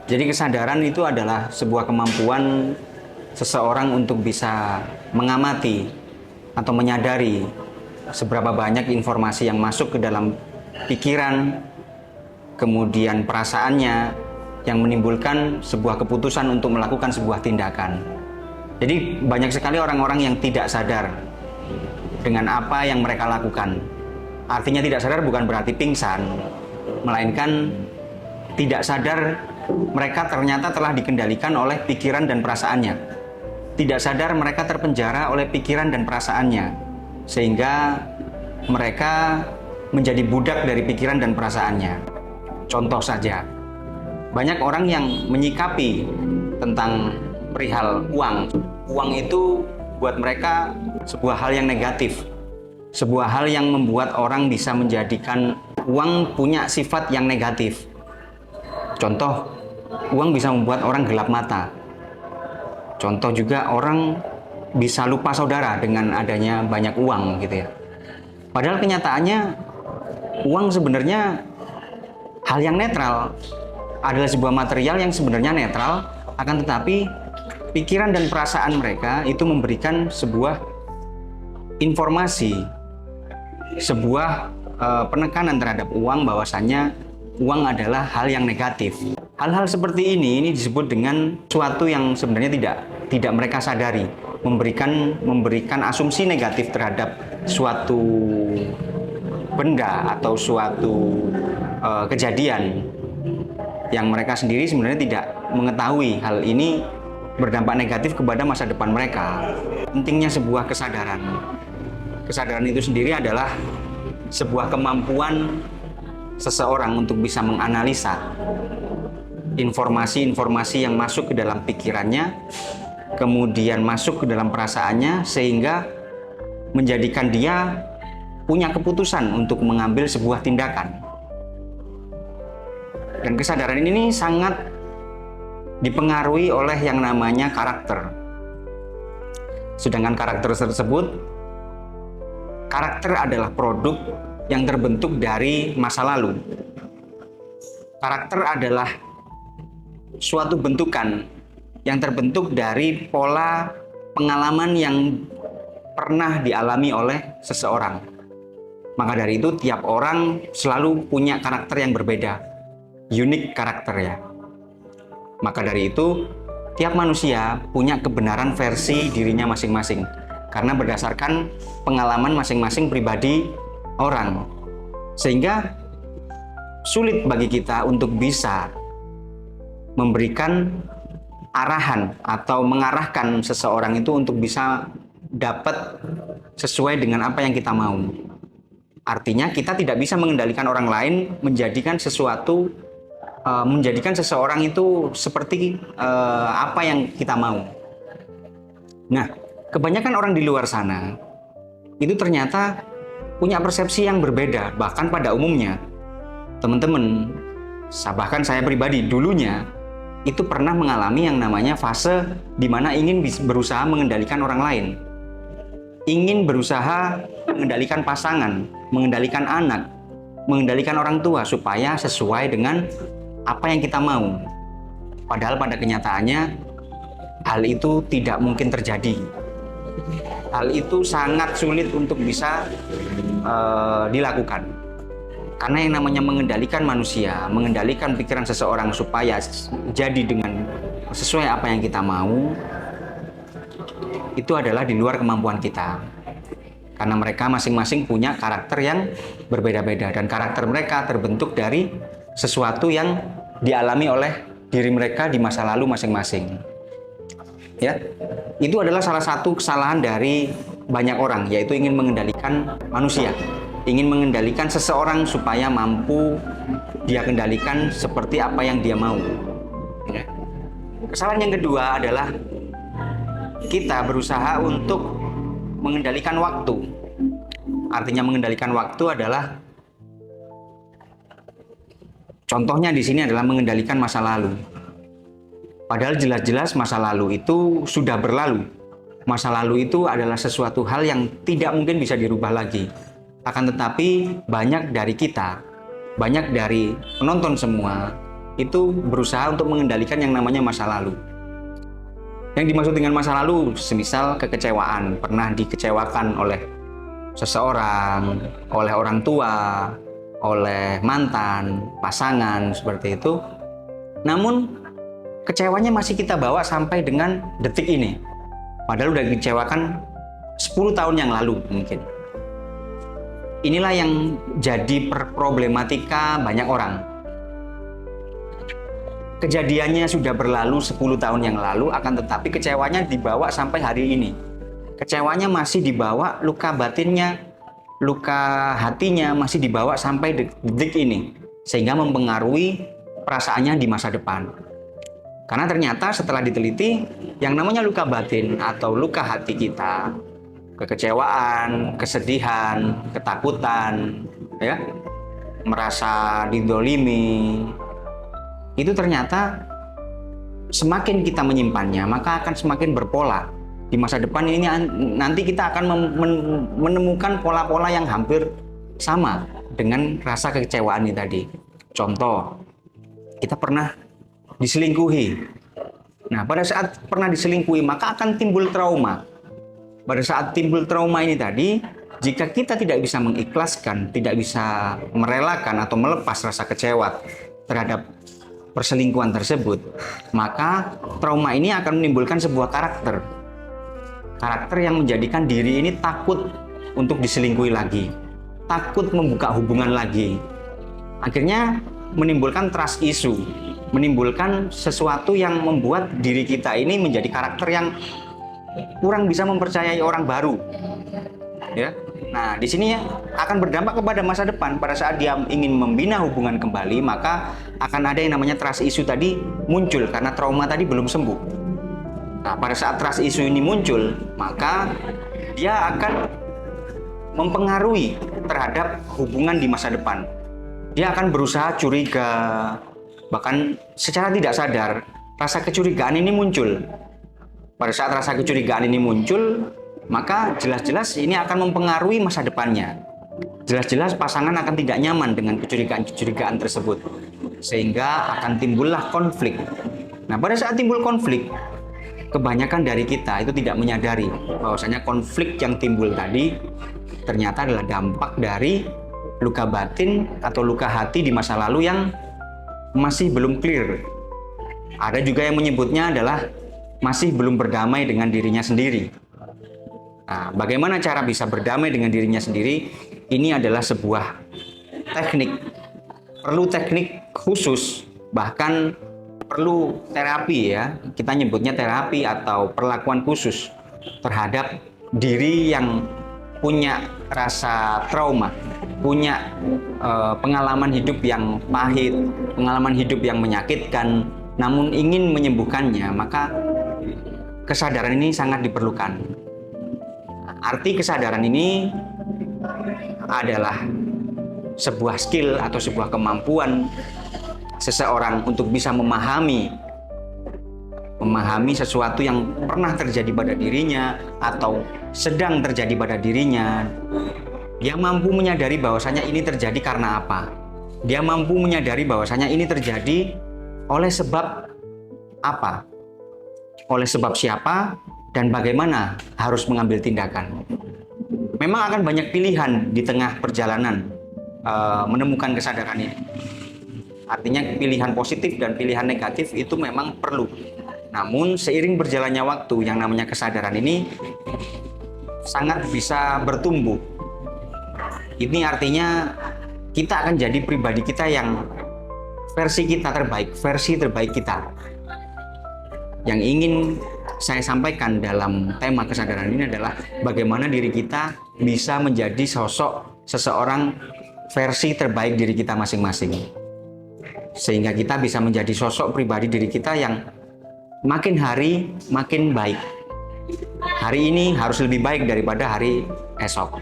Jadi kesadaran itu adalah sebuah kemampuan seseorang untuk bisa mengamati atau menyadari seberapa banyak informasi yang masuk ke dalam pikiran, kemudian perasaannya, yang menimbulkan sebuah keputusan untuk melakukan sebuah tindakan. Jadi banyak sekali orang-orang yang tidak sadar dengan apa yang mereka lakukan. Artinya tidak sadar bukan berarti pingsan, melainkan tidak sadar mereka ternyata telah dikendalikan oleh pikiran dan perasaannya. Tidak sadar mereka terpenjara oleh pikiran dan perasaannya, sehingga mereka menjadi budak dari pikiran dan perasaannya. Contoh saja, banyak orang yang menyikapi tentang perihal uang. Uang itu buat mereka sebuah hal yang negatif, sebuah hal yang membuat orang bisa menjadikan uang punya sifat yang negatif. Contoh, uang bisa membuat orang gelap mata. Contoh juga, orang bisa lupa saudara dengan adanya banyak uang gitu ya. Padahal kenyataannya uang sebenarnya hal yang netral, adalah sebuah material yang sebenarnya netral, akan tetapi pikiran dan perasaan mereka itu memberikan sebuah informasi, sebuah penekanan terhadap uang, bahwasannya uang adalah hal yang negatif. Hal-hal seperti ini disebut dengan suatu yang sebenarnya tidak mereka sadari, memberikan asumsi negatif terhadap suatu benda atau suatu kejadian yang mereka sendiri sebenarnya tidak mengetahui hal ini berdampak negatif kepada masa depan mereka. Pentingnya sebuah kesadaran. Kesadaran itu sendiri adalah sebuah kemampuan seseorang untuk bisa menganalisa informasi-informasi yang masuk ke dalam pikirannya, kemudian masuk ke dalam perasaannya, sehingga menjadikan dia punya keputusan untuk mengambil sebuah tindakan. Dan kesadaran ini sangat dipengaruhi oleh yang namanya karakter. Sedangkan karakter tersebut, karakter adalah produk yang terbentuk dari masa lalu. Karakter adalah suatu bentukan yang terbentuk dari pola pengalaman yang pernah dialami oleh seseorang. Maka dari itu tiap orang selalu punya karakter yang berbeda, unik karakter ya. Maka dari itu tiap manusia punya kebenaran versi dirinya masing-masing, karena berdasarkan pengalaman masing-masing pribadi orang. Sehingga sulit bagi kita untuk bisa memberikan arahan atau mengarahkan seseorang itu untuk bisa dapat sesuai dengan apa yang kita mau. Artinya kita tidak bisa mengendalikan orang lain menjadikan seseorang itu seperti apa yang kita mau. Nah, kebanyakan orang di luar sana itu ternyata punya persepsi yang berbeda, bahkan pada umumnya. Teman-teman, bahkan saya pribadi dulunya itu pernah mengalami yang namanya fase di mana ingin berusaha mengendalikan orang lain. Ingin berusaha mengendalikan pasangan, mengendalikan anak, mengendalikan orang tua supaya sesuai dengan apa yang kita mau. Padahal pada kenyataannya hal itu tidak mungkin terjadi. Hal itu sangat sulit untuk bisa dilakukan. Karena yang namanya mengendalikan manusia, mengendalikan pikiran seseorang supaya jadi dengan sesuai apa yang kita mau, itu adalah di luar kemampuan kita. Karena mereka masing-masing punya karakter yang berbeda-beda, dan karakter mereka terbentuk dari sesuatu yang dialami oleh diri mereka di masa lalu masing-masing. Ya, itu adalah salah satu kesalahan dari banyak orang, yaitu ingin mengendalikan manusia, ingin mengendalikan seseorang supaya mampu dia kendalikan seperti apa yang dia mau. Ya. Kesalahan yang kedua adalah kita berusaha untuk mengendalikan waktu. Artinya mengendalikan waktu adalah, contohnya di sini adalah mengendalikan masa lalu. Padahal jelas-jelas masa lalu itu sudah berlalu. Masa lalu itu adalah sesuatu hal yang tidak mungkin bisa dirubah lagi. Akan tetapi banyak dari kita, banyak dari penonton semua itu berusaha untuk mengendalikan yang namanya masa lalu. Yang dimaksud dengan masa lalu, semisal kekecewaan, pernah dikecewakan oleh seseorang, oleh orang tua, oleh mantan, pasangan, seperti itu. Namun, kecewanya masih kita bawa sampai dengan detik ini. Padahal udah dikecewakan 10 tahun yang lalu mungkin. Inilah yang jadi problematika banyak orang. Kejadiannya sudah berlalu 10 tahun yang lalu, akan tetapi kecewanya dibawa sampai hari ini. Kecewanya masih dibawa, luka batinnya, luka hatinya masih dibawa sampai detik ini. Sehingga mempengaruhi perasaannya di masa depan. Karena ternyata setelah diteliti, yang namanya luka batin atau luka hati kita, kekecewaan, kesedihan, ketakutan, ya, merasa didolimi, itu ternyata semakin kita menyimpannya, maka akan semakin berpola. Di masa depan ini nanti kita akan menemukan pola-pola yang hampir sama dengan rasa kekecewaan ini tadi. Contoh, kita pernah diselingkuhi. Nah, pada saat pernah diselingkuhi, maka akan timbul trauma. Pada saat timbul trauma ini tadi, jika kita tidak bisa mengikhlaskan, tidak bisa merelakan atau melepas rasa kecewa terhadap perselingkuhan tersebut, maka trauma ini akan menimbulkan sebuah karakter yang menjadikan diri ini takut untuk diselingkuhi lagi, takut membuka hubungan lagi. Akhirnya menimbulkan trust issue, menimbulkan sesuatu yang membuat diri kita ini menjadi karakter yang kurang bisa mempercayai orang baru, ya. Nah, di sini akan berdampak kepada masa depan. Pada saat dia ingin membina hubungan kembali, maka akan ada yang namanya trust issue tadi muncul karena trauma tadi belum sembuh. Nah, pada saat trust issue ini muncul, maka dia akan mempengaruhi terhadap hubungan di masa depan. Dia akan berusaha curiga, bahkan secara tidak sadar rasa kecurigaan ini muncul. Pada saat rasa kecurigaan ini muncul, maka jelas-jelas ini akan mempengaruhi masa depannya. Jelas-jelas pasangan akan tidak nyaman dengan kecurigaan-kecurigaan tersebut, sehingga akan timbullah konflik. Nah, pada saat timbul konflik, kebanyakan dari kita itu tidak menyadari bahwasanya konflik yang timbul tadi ternyata adalah dampak dari luka batin atau luka hati di masa lalu yang masih belum clear. Ada juga yang menyebutnya adalah masih belum berdamai dengan dirinya sendiri. Nah, bagaimana cara bisa berdamai dengan dirinya sendiri? Ini adalah sebuah teknik. Perlu teknik khusus, bahkan perlu terapi, ya. Kita nyebutnya terapi atau perlakuan khusus terhadap diri yang punya rasa trauma, punya pengalaman hidup yang pahit, pengalaman hidup yang menyakitkan, namun ingin menyembuhkannya, maka kesadaran ini sangat diperlukan. Arti kesadaran ini adalah sebuah skill atau sebuah kemampuan seseorang untuk bisa memahami sesuatu yang pernah terjadi pada dirinya atau sedang terjadi pada dirinya. Dia mampu menyadari bahwasanya ini terjadi karena apa. Dia mampu menyadari bahwasanya ini terjadi oleh sebab apa, oleh sebab siapa, dan bagaimana harus mengambil tindakan. Memang akan banyak pilihan di tengah perjalanan menemukan kesadaran ini. Artinya pilihan positif dan pilihan negatif itu memang perlu. Namun seiring berjalannya waktu, yang namanya kesadaran ini sangat bisa bertumbuh. Ini artinya kita akan jadi pribadi kita yang versi kita terbaik, versi terbaik kita. Yang ingin saya sampaikan dalam tema kesadaran ini adalah bagaimana diri kita bisa menjadi sosok seseorang versi terbaik diri kita masing-masing. Sehingga kita bisa menjadi sosok pribadi diri kita yang makin hari makin baik. Hari ini harus lebih baik daripada hari esok.